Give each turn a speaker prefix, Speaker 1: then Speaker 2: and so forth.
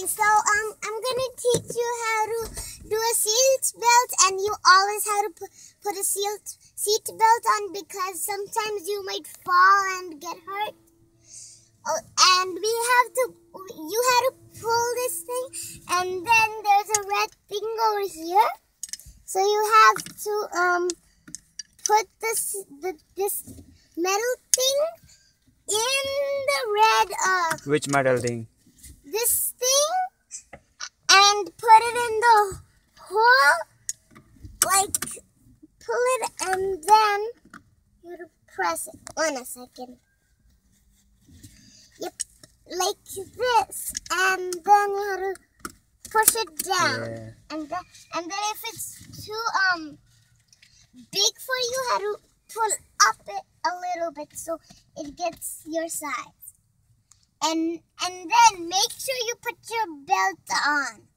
Speaker 1: I'm gonna teach you how to do a seat belt, and you always have to put a seat belt on because sometimes you might fall and get hurt. Oh, and you have to pull this thing, and then there's a red thing over here. So you have to put this metal thing in the red.
Speaker 2: Which metal thing?
Speaker 1: This thing, and put it in the hole. Like pull it, and then you have to press it. Wait a second. Yep, like this, and then you have to push it down.
Speaker 2: Yeah.
Speaker 1: And then if it's too big for you, you have to pull up it a little bit so it gets your size. And then make sure you put your belt on.